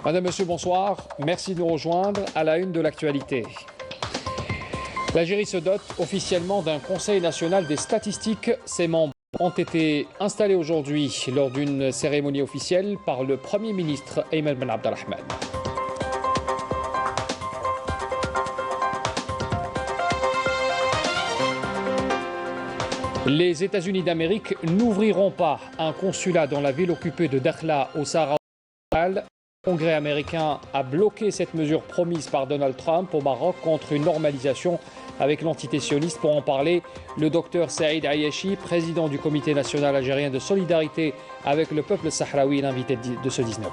Madame, Monsieur, bonsoir. Merci de nous rejoindre à la une de l'actualité. L'Algérie se dote officiellement d'un Conseil national des statistiques. Ses membres ont été installés aujourd'hui lors d'une cérémonie officielle par le Premier ministre Ayman Ben Abdelrahman. Les États-Unis d'Amérique n'ouvriront pas un consulat dans la ville occupée de Dakhla au Sahara occidental. Le Congrès américain a bloqué cette mesure promise par Donald Trump au Maroc contre une normalisation avec l'entité sioniste. Pour en parler, le docteur Saïd Ayachi, président du Comité national algérien de solidarité avec le peuple sahraoui, l'invité de ce 19h.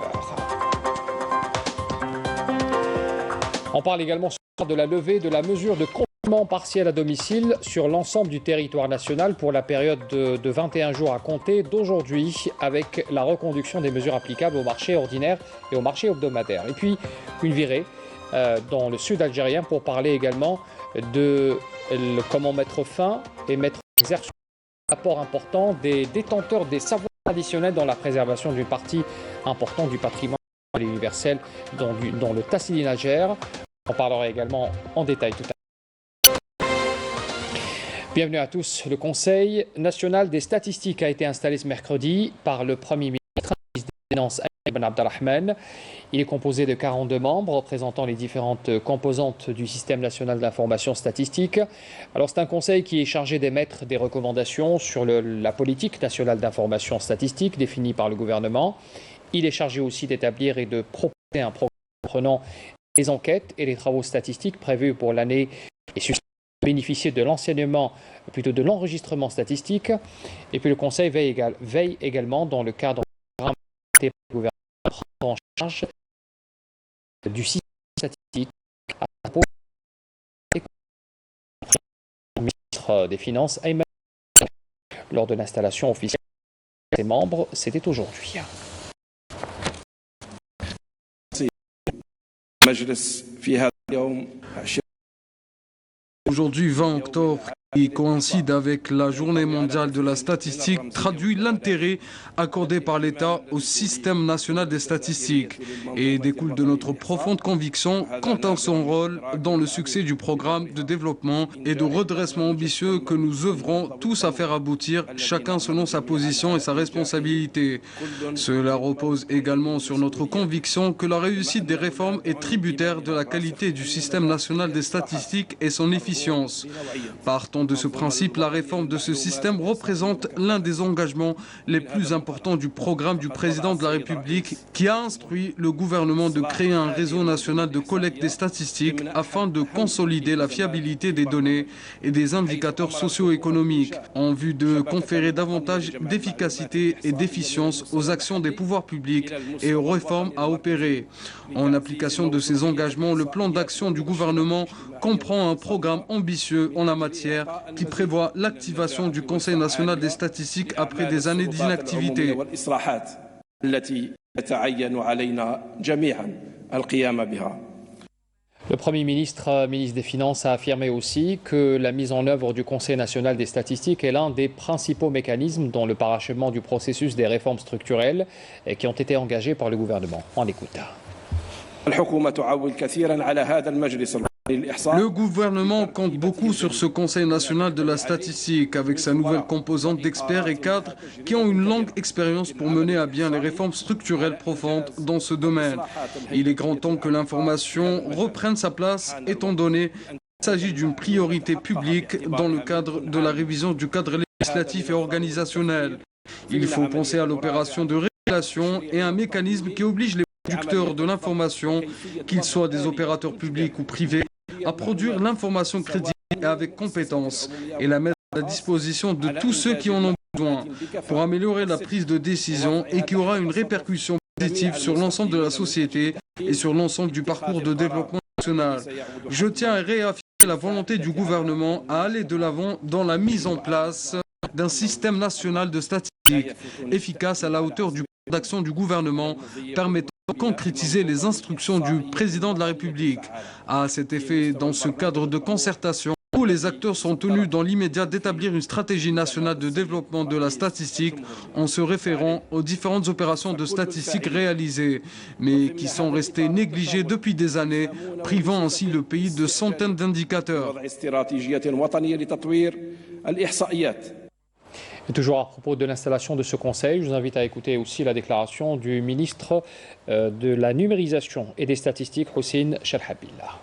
On parle également de la levée de la mesure de confinement partiel à domicile sur l'ensemble du territoire national pour la période de 21 jours à compter d'aujourd'hui, avec la reconduction des mesures applicables au marché ordinaire et au marché hebdomadaire. Et puis une virée dans le sud algérien pour parler également de comment mettre fin et mettre en exergue l'apport important des détenteurs des savoirs traditionnels dans la préservation d'une partie importante du patrimoine universel dans le Tassili Najer. On parlera également en détail tout à l'heure. Bienvenue à tous. Le Conseil national des statistiques a été installé ce mercredi par le Premier ministre des Finances Ayman Ben Abdelrahman. Il est composé de 42 membres représentant les différentes composantes du système national d'information statistique. Alors c'est un conseil qui est chargé d'émettre des recommandations sur la politique nationale d'information statistique définie par le gouvernement. Il est chargé aussi d'établir et de proposer un programme comprenant les enquêtes et les travaux statistiques prévus pour l'année et bénéficier de l'enseignement, plutôt de l'enregistrement statistique. Et puis le Conseil veille également dans le cadre du programme du gouvernement en charge du système statistique à le ministre des Finances Ayman lors de l'installation officielle de ses membres. C'était aujourd'hui. Aujourd'hui, 20 octobre, qui coïncide avec la Journée mondiale de la statistique, traduit l'intérêt accordé par l'État au système national des statistiques et découle de notre profonde conviction quant à son rôle dans le succès du programme de développement et de redressement ambitieux que nous œuvrons tous à faire aboutir, chacun selon sa position et sa responsabilité. Cela repose également sur notre conviction que la réussite des réformes est tributaire de la qualité du système national des statistiques et son efficience. Partant de ce principe, la réforme de ce système représente l'un des engagements les plus importants du programme du président de la République qui a instruit le gouvernement de créer un réseau national de collecte des statistiques afin de consolider la fiabilité des données et des indicateurs socio-économiques en vue de conférer davantage d'efficacité et d'efficience aux actions des pouvoirs publics et aux réformes à opérer. En application de ces engagements, le plan d'action du gouvernement comprend un programme ambitieux en la matière qui prévoit l'activation du Conseil national des statistiques après des années d'inactivité. Le Premier ministre, ministre des Finances, a affirmé aussi que la mise en œuvre du Conseil national des statistiques est l'un des principaux mécanismes dans le parachèvement du processus des réformes structurelles qui ont été engagées par le gouvernement. On l'écoute. Le gouvernement compte beaucoup sur ce Conseil national de la statistique avec sa nouvelle composante d'experts et cadres qui ont une longue expérience pour mener à bien les réformes structurelles profondes dans ce domaine. Il est grand temps que l'information reprenne sa place étant donné qu'il s'agit d'une priorité publique dans le cadre de la révision du cadre législatif et organisationnel. Il faut penser à l'opération de régulation et un mécanisme qui oblige les producteurs de l'information, qu'ils soient des opérateurs publics ou privés, à produire l'information crédible et avec compétence et la mettre à la disposition de tous ceux qui en ont besoin pour améliorer la prise de décision et qui aura une répercussion positive sur l'ensemble de la société et sur l'ensemble du parcours de développement national. Je tiens à réaffirmer la volonté du gouvernement à aller de l'avant dans la mise en place d'un système national de statistiques efficace à la hauteur du plan d'action du gouvernement permettant de concrétiser les instructions du président de la République. À cet effet, dans ce cadre de concertation, tous les les acteurs sont tenus dans l'immédiat d'établir une stratégie nationale de développement de la statistique en se référant aux différentes opérations de statistiques réalisées, mais qui sont restées négligées depuis des années, privant ainsi le pays de centaines d'indicateurs. Et toujours à propos de l'installation de ce conseil, je vous invite à écouter aussi la déclaration du ministre de la numérisation et des statistiques, Hussein Sherhabillah.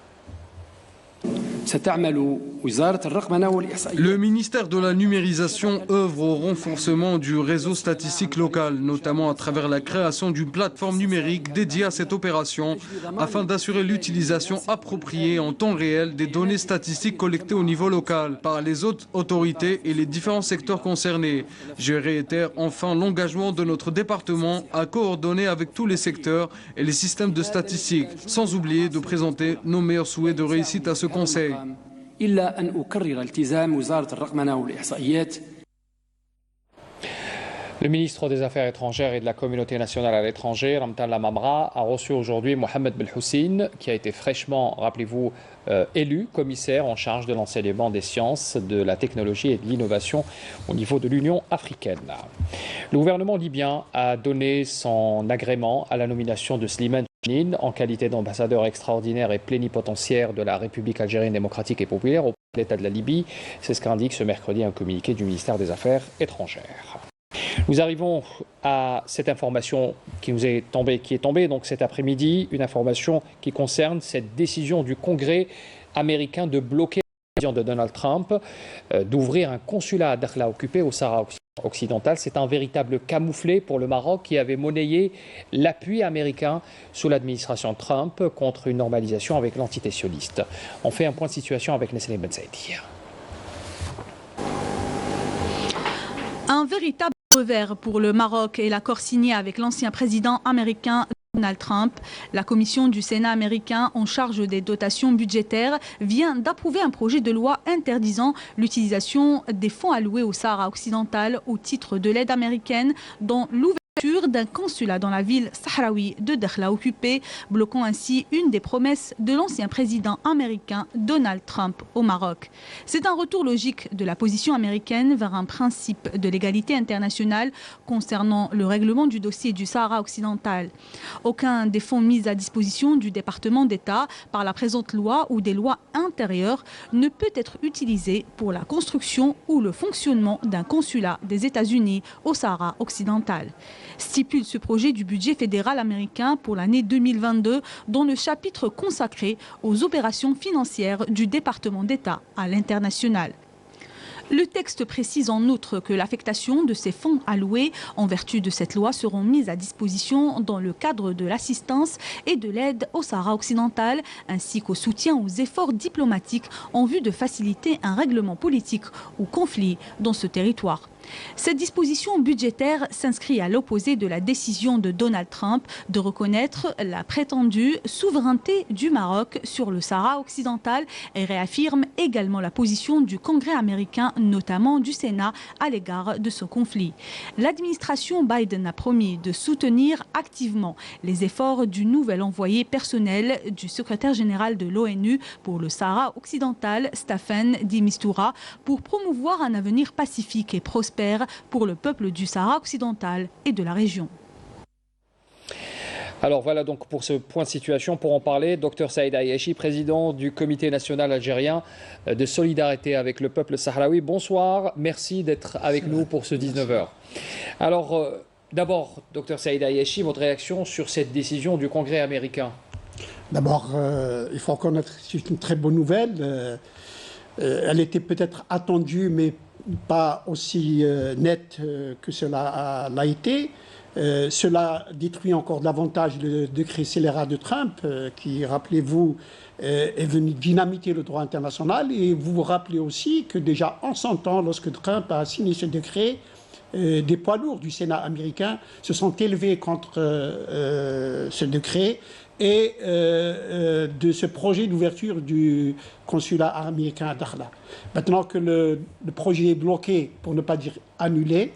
Le ministère de la numérisation œuvre au renforcement du réseau statistique local, notamment à travers la création d'une plateforme numérique dédiée à cette opération, afin d'assurer l'utilisation appropriée en temps réel des données statistiques collectées au niveau local par les autres autorités et les différents secteurs concernés. Je réitère enfin l'engagement de notre département à coordonner avec tous les secteurs et les systèmes de statistiques, sans oublier de présenter nos meilleurs souhaits de réussite à ce conseil. إلا أن أكرر التزام وزارة الرقمنة والإحصائيات. Le ministre des Affaires étrangères et de la communauté nationale à l'étranger, Ramtan Lamamra, a reçu aujourd'hui Mohamed Belhoussine, qui a été fraîchement, rappelez-vous, élu commissaire en charge de l'enseignement des sciences, de la technologie et de l'innovation au niveau de l'Union africaine. Le gouvernement libyen a donné son agrément à la nomination de Slimane Jeanine en qualité d'ambassadeur extraordinaire et plénipotentiaire de la République algérienne démocratique et populaire au l'État de la Libye. C'est ce qu'indique ce mercredi un communiqué du ministère des Affaires étrangères. Nous arrivons à cette information qui est tombée donc cet après-midi, une information qui concerne cette décision du Congrès américain de bloquer la décision de Donald Trump d'ouvrir un consulat à Dakhla occupé au Sahara occidental. C'est un véritable camouflet pour le Maroc qui avait monnayé l'appui américain sous l'administration Trump contre une normalisation avec l'entité sioniste. On fait un point de situation avec Nesrine Ben Saïdi. Un véritable revers pour le Maroc et l'accord signé avec l'ancien président américain Donald Trump. La commission du Sénat américain en charge des dotations budgétaires vient d'approuver un projet de loi interdisant l'utilisation des fonds alloués au Sahara occidental au titre de l'aide américaine dans l'ouverture d'un consulat dans la ville sahraoui de Dakhla occupée, bloquant ainsi une des promesses de l'ancien président américain Donald Trump au Maroc. C'est un retour logique de la position américaine vers un principe de l'égalité internationale concernant le règlement du dossier du Sahara occidental. Aucun des fonds mis à disposition du département d'État par la présente loi ou des lois intérieures ne peut être utilisé pour la construction ou le fonctionnement d'un consulat des États-Unis au Sahara occidental. Stipule ce projet du budget fédéral américain pour l'année 2022 dont le chapitre consacré aux opérations financières du département d'État à l'international. Le texte précise en outre que l'affectation de ces fonds alloués en vertu de cette loi seront mises à disposition dans le cadre de l'assistance et de l'aide au Sahara occidental ainsi qu'au soutien aux efforts diplomatiques en vue de faciliter un règlement politique ou conflit dans ce territoire. Cette disposition budgétaire s'inscrit à l'opposé de la décision de Donald Trump de reconnaître la prétendue souveraineté du Maroc sur le Sahara occidental et réaffirme également la position du Congrès américain, notamment du Sénat, à l'égard de ce conflit. L'administration Biden a promis de soutenir activement les efforts du nouvel envoyé personnel du secrétaire général de l'ONU pour le Sahara occidental, Staffan de Mistura, pour promouvoir un avenir pacifique et prospère pour le peuple du Sahara occidental et de la région. Alors voilà donc pour ce point de situation. Pour en parler, Dr Saïd Ayachi, président du Comité national algérien de solidarité avec le peuple sahraoui. Bonsoir, merci d'être avec nous pour ce 19h. Alors d'abord, Dr Saïd Ayachi, votre réaction sur cette décision du Congrès américain? D'abord, il faut reconnaître que c'est une très bonne nouvelle. Elle était peut-être attendue, mais pas aussi nette que cela l'a été. Cela détruit encore davantage le décret scélérat de Trump, qui, rappelez-vous, est venu dynamiter le droit international. Et vous vous rappelez aussi que déjà en son temps, lorsque Trump a signé ce décret, des poids lourds du Sénat américain se sont élevés contre ce décret et de ce projet d'ouverture du consulat américain à Dakhla. Maintenant que le projet est bloqué, pour ne pas dire annulé,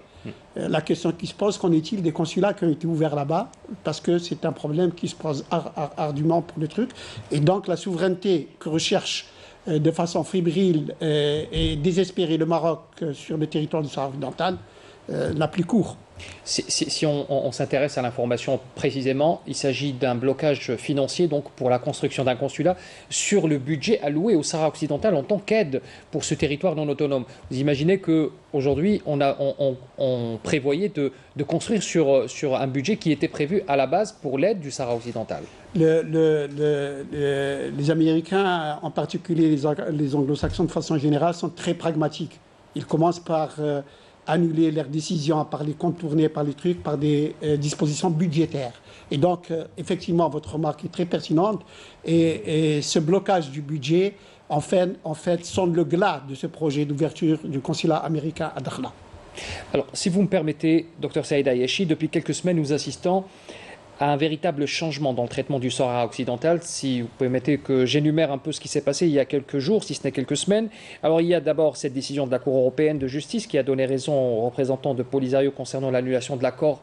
la question qui se pose, qu'en est-il des consulats qui ont été ouverts là-bas? Parce que c'est un problème qui se pose ardument pour le truc. Et donc la souveraineté que recherche de façon fébrile et désespérée le Maroc sur le territoire du Sahara occidental n'a plus cours. Si on s'intéresse à l'information précisément, il s'agit d'un blocage financier donc pour la construction d'un consulat sur le budget alloué au Sahara occidental en tant qu'aide pour ce territoire non autonome. Vous imaginez qu'aujourd'hui, on prévoyait de construire sur un budget qui était prévu à la base pour l'aide du Sahara occidental. Les Américains, en particulier les Anglo-Saxons de façon générale, sont très pragmatiques. Ils commencent par annuler leurs décisions, par les contourner, par les trucs, par des dispositions budgétaires. Et donc, effectivement, votre remarque est très pertinente. Et ce blocage du budget, en fait, sonne le glas de ce projet d'ouverture du consulat américain à Dakhla. Alors, si vous me permettez, Dr Saïd Ayachi, depuis quelques semaines, nous assistons à un véritable changement dans le traitement du Sahara occidental. Si vous permettez que j'énumère un peu ce qui s'est passé il y a quelques jours, si ce n'est quelques semaines. Alors il y a d'abord cette décision de la Cour européenne de justice qui a donné raison aux représentants de Polisario concernant l'annulation de l'accord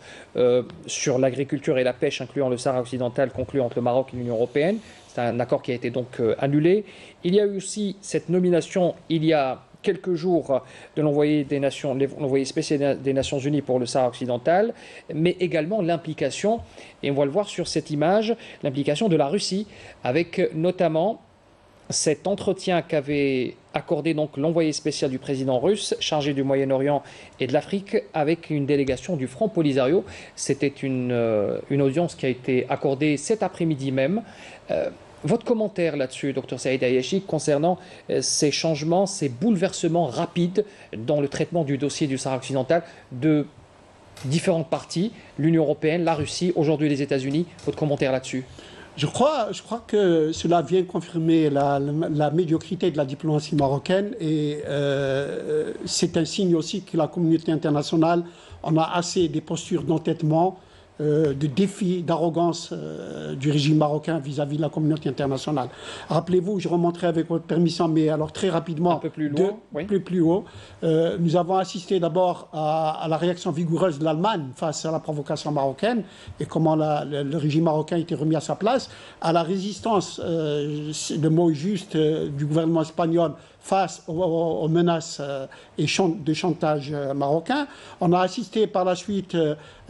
sur l'agriculture et la pêche incluant le Sahara occidental conclu entre le Maroc et l'Union européenne. C'est un accord qui a été donc annulé. Il y a eu aussi cette nomination il y a quelques jours de l'envoyé spécial des Nations Unies pour le Sahara occidental, mais également l'implication, et on va le voir sur cette image, l'implication de la Russie, avec notamment cet entretien qu'avait accordé donc l'envoyé spécial du président russe, chargé du Moyen-Orient et de l'Afrique, avec une délégation du Front Polisario. C'était une audience qui a été accordée cet après-midi même. Votre commentaire là-dessus, Dr Saïd Ayachi, concernant ces changements, ces bouleversements rapides dans le traitement du dossier du Sahara occidental de différentes parties, l'Union européenne, la Russie, aujourd'hui les États-Unis, votre commentaire là-dessus? Je crois que cela vient confirmer la médiocrité de la diplomatie marocaine et c'est un signe aussi que la communauté internationale en a assez des postures d'entêtement, de défi, d'arrogance du régime marocain vis-à-vis de la communauté internationale. Rappelez-vous, je remonterai avec votre permission, mais alors très rapidement, un peu plus loin, oui. plus haut. Nous avons assisté d'abord à la réaction vigoureuse de l'Allemagne face à la provocation marocaine et comment le régime marocain était remis à sa place, à la résistance, le mot juste, du gouvernement espagnol face aux menaces et de chantage marocain. On a assisté par la suite,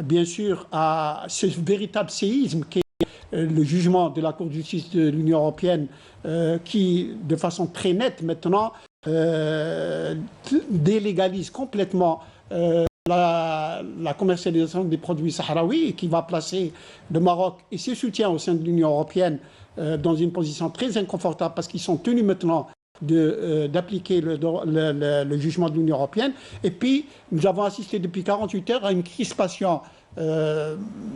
bien sûr, à ce véritable séisme qui est le jugement de la Cour de justice de l'Union européenne qui, de façon très nette maintenant, délégalise complètement la commercialisation des produits sahraouis et qui va placer le Maroc et ses soutiens au sein de l'Union européenne dans une position très inconfortable parce qu'ils sont tenus maintenant d'appliquer le jugement de l'Union européenne. Et puis, nous avons assisté depuis 48 heures à une crispation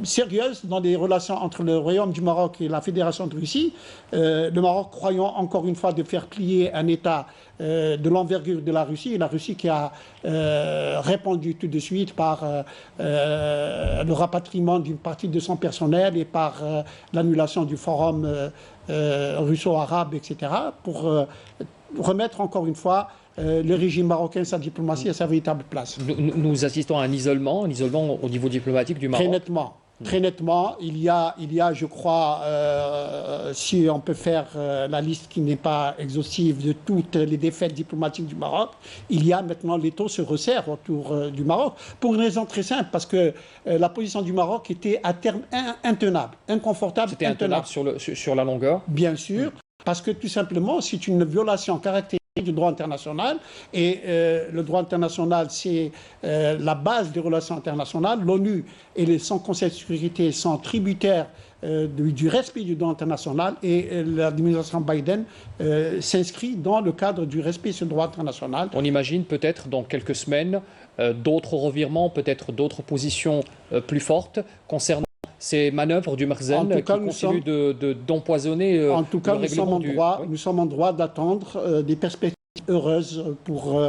sérieuse dans les relations entre le Royaume du Maroc et la Fédération de Russie. Le Maroc croyant encore une fois de faire plier un État de l'envergure de la Russie, et la Russie qui a répondu tout de suite par le rapatriement d'une partie de son personnel et par l'annulation du forum russo-arabe, etc., pour remettre encore une fois le régime marocain, sa diplomatie à sa véritable place. Nous assistons à un isolement au niveau diplomatique du Maroc. Très nettement. Il y a, je crois, si on peut faire la liste qui n'est pas exhaustive de toutes les défaites diplomatiques du Maroc, il y a maintenant, l'étau se resserre autour du Maroc, pour une raison très simple, parce que la position du Maroc était à terme intenable, inconfortable. C'était intenable sur la longueur. Bien sûr, parce que tout simplement, c'est une violation caractéristique du droit international et le droit international c'est la base des relations internationales. L'ONU et son Conseil de sécurité sont tributaires du respect du droit international et l'administration Biden s'inscrit dans le cadre du respect de ce droit international. On imagine peut-être dans quelques semaines d'autres revirements, peut-être d'autres positions plus fortes concernant ces manœuvres du Merzen qui continuent d'empoisonner en tout cas, nous sommes en droit d'attendre des perspectives heureuses pour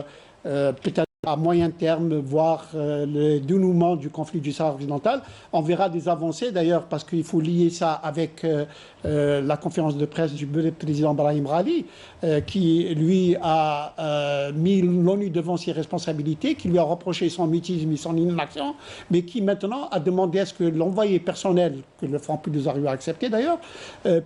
peut-être à moyen terme, voir le dénouement du conflit du Sahara occidental. On verra des avancées d'ailleurs parce qu'il faut lier ça avec la conférence de presse du président Brahim Ghali qui lui a mis l'ONU devant ses responsabilités, qui lui a reproché son mutisme et son inaction, mais qui maintenant a demandé à ce que l'envoyé personnel, que le Front Polisario a accepté d'ailleurs,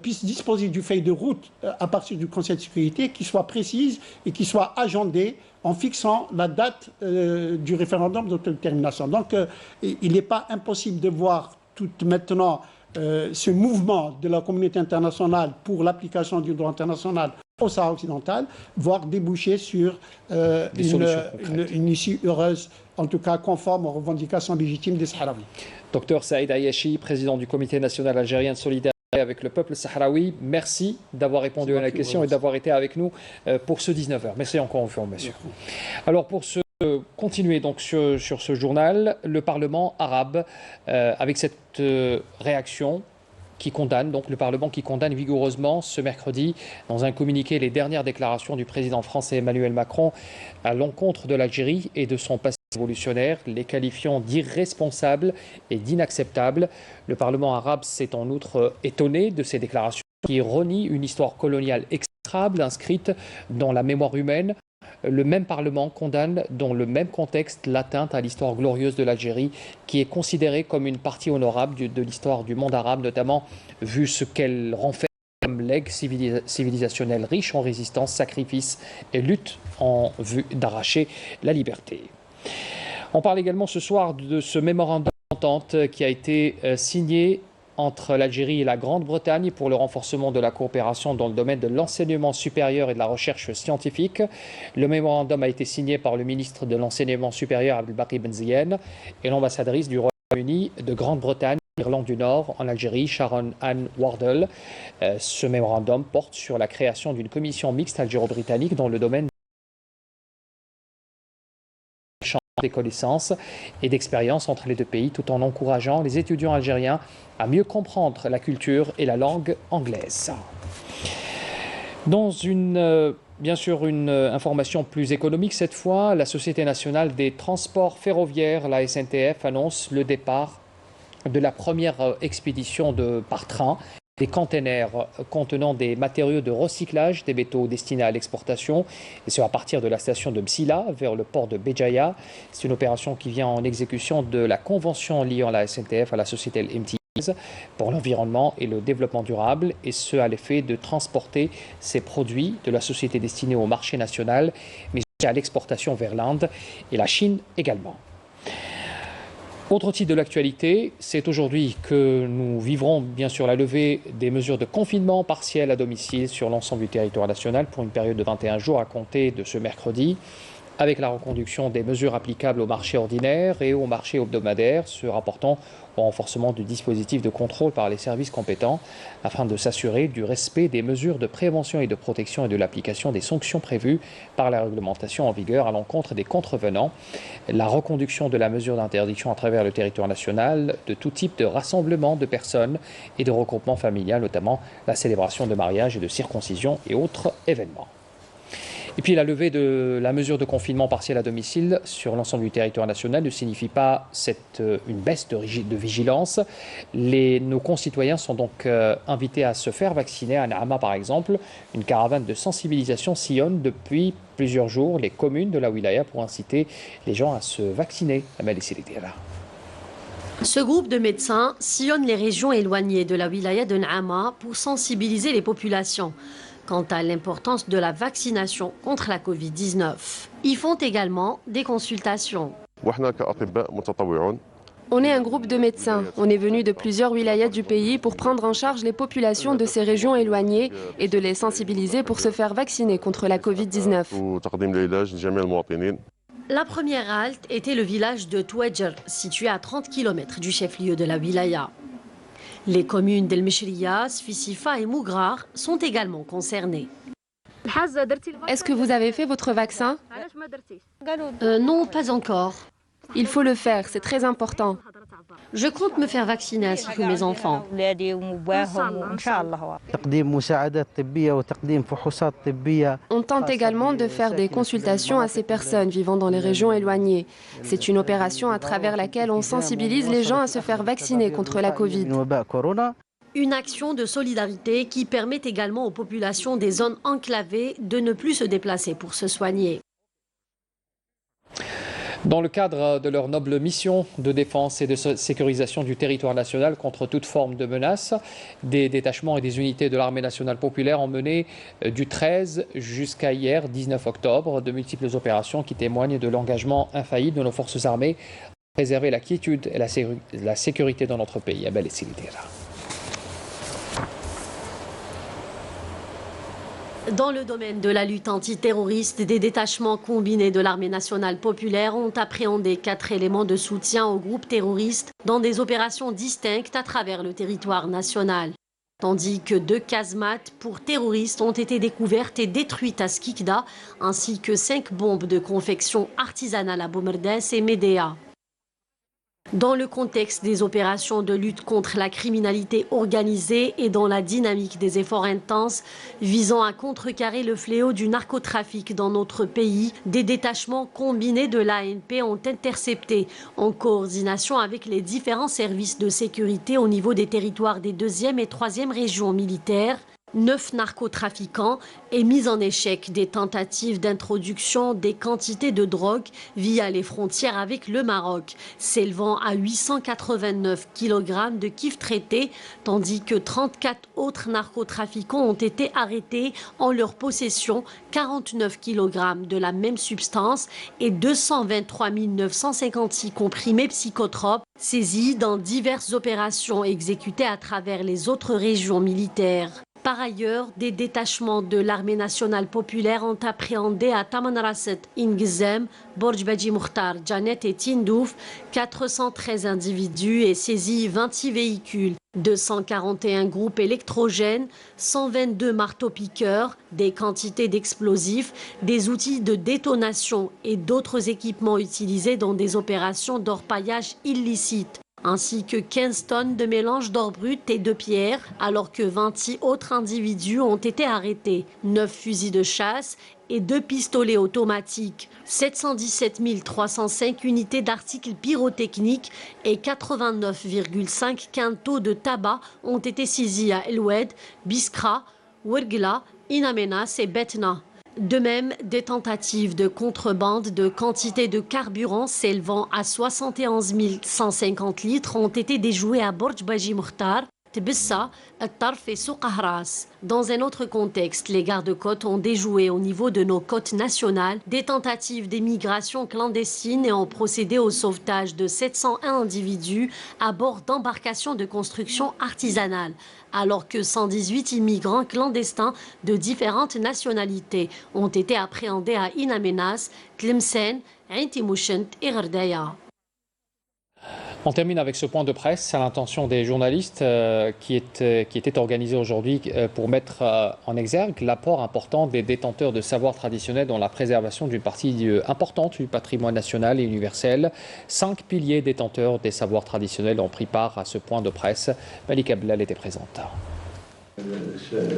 puisse disposer du feuille de route à partir du Conseil de sécurité qui soit précise et qui soit agendée en fixant la date du référendum d'autodétermination. Donc, il n'est pas impossible de voir tout maintenant ce mouvement de la communauté internationale pour l'application du droit international au Sahara occidental, voire déboucher sur une issue heureuse, en tout cas conforme aux revendications légitimes des Sahraouis. Docteur Saïd Ayachi, président du Comité national algérien de solidarité avec le peuple sahraoui, merci d'avoir répondu à la question et d'avoir été avec nous pour ce 19h. Merci encore une fois, monsieur. Alors pour continuer donc sur ce journal, le Parlement arabe, avec cette réaction qui condamne, donc le Parlement qui condamne vigoureusement ce mercredi, dans un communiqué, les dernières déclarations du président français Emmanuel Macron à l'encontre de l'Algérie et de son passé révolutionnaire, les qualifiant d'irresponsables et d'inacceptables. Le Parlement arabe s'est en outre étonné de ces déclarations qui renient une histoire coloniale exécrable inscrite dans la mémoire humaine. Le même Parlement condamne dans le même contexte l'atteinte à l'histoire glorieuse de l'Algérie qui est considérée comme une partie honorable de l'histoire du monde arabe, notamment vu ce qu'elle renferme comme legs civilisationnel riche en résistance, sacrifice et lutte en vue d'arracher la liberté. On parle également ce soir de ce mémorandum d'entente qui a été signé entre l'Algérie et la Grande-Bretagne pour le renforcement de la coopération dans le domaine de l'enseignement supérieur et de la recherche scientifique. Le mémorandum a été signé par le ministre de l'Enseignement supérieur Abdelbaki Ben Ziyane et l'ambassadrice du Royaume-Uni de Grande-Bretagne, Irlande du Nord, en Algérie, Sharon Ann Wardle. Ce mémorandum porte sur la création d'une commission mixte algéro-britannique dans le domaine des connaissances et d'expériences entre les deux pays, tout en encourageant les étudiants algériens à mieux comprendre la culture et la langue anglaise. Dans bien sûr une information plus économique cette fois, la Société nationale des transports ferroviaires, la SNTF, annonce le départ de la première expédition par train des containers contenant des matériaux de recyclage des métaux destinés à l'exportation, et ce à partir de la station de Msila vers le port de Béjaïa. C'est une opération qui vient en exécution de la convention liant la SNTF à la société MTS pour l'environnement et le développement durable, et ce à l'effet de transporter ces produits de la société destinés au marché national, mais aussi à l'exportation vers l'Inde et la Chine également. Autre titre de l'actualité, c'est aujourd'hui que nous vivrons bien sûr la levée des mesures de confinement partiel à domicile sur l'ensemble du territoire national pour une période de 21 jours à compter de ce mercredi, avec la reconduction des mesures applicables au marché ordinaire et au marché hebdomadaire, se rapportant au renforcement du dispositif de contrôle par les services compétents afin de s'assurer du respect des mesures de prévention et de protection et de l'application des sanctions prévues par la réglementation en vigueur à l'encontre des contrevenants, la reconduction de la mesure d'interdiction à travers le territoire national de tout type de rassemblement de personnes et de regroupement familial, notamment la célébration de mariage et de circoncision et autres événements. Et puis la levée de la mesure de confinement partiel à domicile sur l'ensemble du territoire national ne signifie pas une baisse de vigilance. Nos concitoyens sont donc invités à se faire vacciner. À Naama par exemple, une caravane de sensibilisation sillonne depuis plusieurs jours les communes de la wilaya pour inciter les gens à se vacciner. Ce groupe de médecins sillonne les régions éloignées de la wilaya de Naama pour sensibiliser les populations quant à l'importance de la vaccination contre la Covid-19. Ils font également des consultations. On est un groupe de médecins. On est venu de plusieurs wilayas du pays pour prendre en charge les populations de ces régions éloignées et de les sensibiliser pour se faire vacciner contre la Covid-19. La première halte était le village de Touadjer, situé à 30 km du chef-lieu de la wilaya. Les communes d'El Meshriya, Sfisifa et Mougrar sont également concernées. Est-ce que vous avez fait votre vaccin? Non, pas encore. Il faut le faire, c'est très important. Je compte me faire vacciner ainsi que mes enfants. On tente également de faire des consultations à ces personnes vivant dans les régions éloignées. C'est une opération à travers laquelle on sensibilise les gens à se faire vacciner contre la Covid. Une action de solidarité qui permet également aux populations des zones enclavées de ne plus se déplacer pour se soigner. Dans le cadre de leur noble mission de défense et de sécurisation du territoire national contre toute forme de menace, des détachements et des unités de l'armée nationale populaire ont mené du 13 jusqu'à hier, 19 octobre, de multiples opérations qui témoignent de l'engagement infaillible de nos forces armées à préserver la quiétude et la sécurité dans notre pays. Dans le domaine de la lutte antiterroriste, des détachements combinés de l'armée nationale populaire ont appréhendé 4 éléments de soutien aux groupes terroristes dans des opérations distinctes à travers le territoire national. Tandis que 2 casemates pour terroristes ont été découvertes et détruites à Skikda, ainsi que 5 bombes de confection artisanale à Boumerdès et Médéa. Dans le contexte des opérations de lutte contre la criminalité organisée et dans la dynamique des efforts intenses visant à contrecarrer le fléau du narcotrafic dans notre pays, des détachements combinés de l'ANP ont intercepté, en coordination avec les différents services de sécurité au niveau des territoires des 2e et 3e régions militaires, 9 narcotrafiquants et mis en échec des tentatives d'introduction des quantités de drogue via les frontières avec le Maroc, s'élevant à 889 kg de kif traité, tandis que 34 autres narcotrafiquants ont été arrêtés en leur possession 49 kg de la même substance et 223 956 comprimés psychotropes saisis dans diverses opérations exécutées à travers les autres régions militaires. Par ailleurs, des détachements de l'armée nationale populaire ont appréhendé à Tamanrasset, Ingizem, Borj Badji Mukhtar, Janet et Tindouf 413 individus et saisi 26 véhicules, 241 groupes électrogènes, 122 marteaux-piqueurs, des quantités d'explosifs, des outils de détonation et d'autres équipements utilisés dans des opérations d'orpaillage illicite, ainsi que 15 tonnes de mélange d'or brut et de pierre, alors que 26 autres individus ont été arrêtés, 9 fusils de chasse et 2 pistolets automatiques, 717 305 unités d'articles pyrotechniques et 89,5 quintaux de tabac ont été saisis à El Oued, Biskra, Ouergla, Inamenas et Betna. De même, des tentatives de contrebande de quantité de carburant s'élevant à 71 150 litres ont été déjouées à Borj Badji Mukhtar, Tbissa, Tarf et Souq Ahras. Dans un autre contexte, les gardes-côtes ont déjoué au niveau de nos côtes nationales des tentatives d'émigration clandestine et ont procédé au sauvetage de 701 individus à bord d'embarcations de construction artisanale, alors que 118 immigrants clandestins de différentes nationalités ont été appréhendés à Inamenas, Tlemcen, Ain Timouchent et Gherdaya. On termine avec ce point de presse à l'intention des journalistes qui était organisé aujourd'hui pour mettre en exergue l'apport important des détenteurs de savoirs traditionnels dans la préservation d'une partie importante du patrimoine national et universel. 5 piliers détenteurs des savoirs traditionnels ont pris part à ce point de presse. Malika Blal était présente.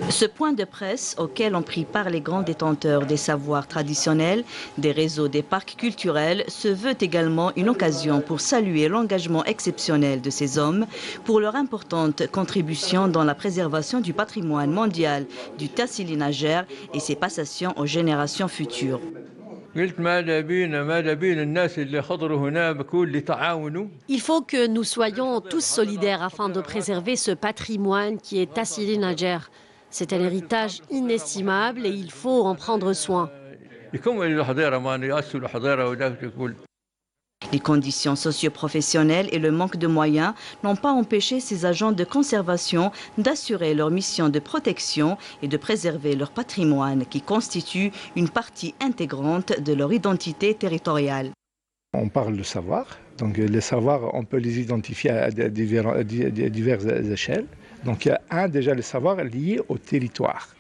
Ce point de presse auquel ont pris part les grands détenteurs des savoirs traditionnels, des réseaux des parcs culturels, se veut également une occasion pour saluer l'engagement exceptionnel de ces hommes pour leur importante contribution dans la préservation du patrimoine mondial du Tassili Najer et ses passations aux générations futures. Il faut que nous soyons tous solidaires afin de préserver ce patrimoine qui est Tassili Najer. C'est un héritage inestimable et il faut en prendre soin. Les conditions socio-professionnelles et le manque de moyens n'ont pas empêché ces agents de conservation d'assurer leur mission de protection et de préserver leur patrimoine qui constitue une partie intégrante de leur identité territoriale. On parle de savoir, donc les savoirs, on peut les identifier à diverses échelles. Donc il y a déjà les savoirs liés au territoire.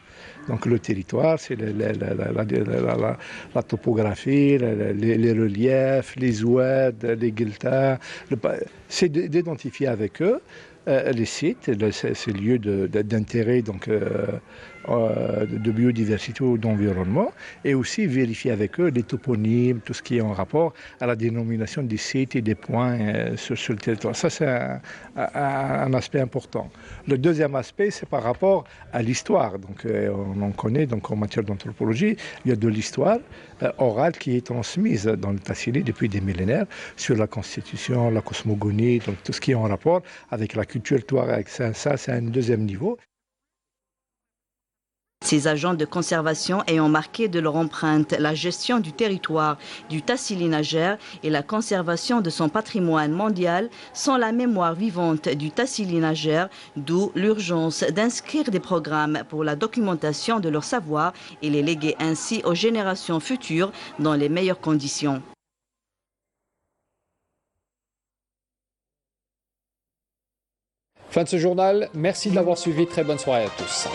Donc le territoire, c'est la topographie, les reliefs, les oueds, les guiltas. C'est d'identifier avec eux les sites, ces lieux d'intérêt de biodiversité ou d'environnement, et aussi vérifier avec eux les toponymes, tout ce qui est en rapport à la dénomination des sites et des points sur le territoire. Ça, c'est un aspect important. Le deuxième aspect, c'est par rapport à l'histoire. Donc, on en connaît, donc, en matière d'anthropologie, il y a de l'histoire orale qui est transmise dans le Tassili depuis des millénaires sur la constitution, la cosmogonie, donc tout ce qui est en rapport avec la culture touareg. Ça, c'est un deuxième niveau. Ces agents de conservation ayant marqué de leur empreinte la gestion du territoire du Tassili Najer et la conservation de son patrimoine mondial sont la mémoire vivante du Tassili Najer, d'où l'urgence d'inscrire des programmes pour la documentation de leur savoir et les léguer ainsi aux générations futures dans les meilleures conditions. Fin de ce journal, merci de l'avoir suivi, très bonne soirée à tous.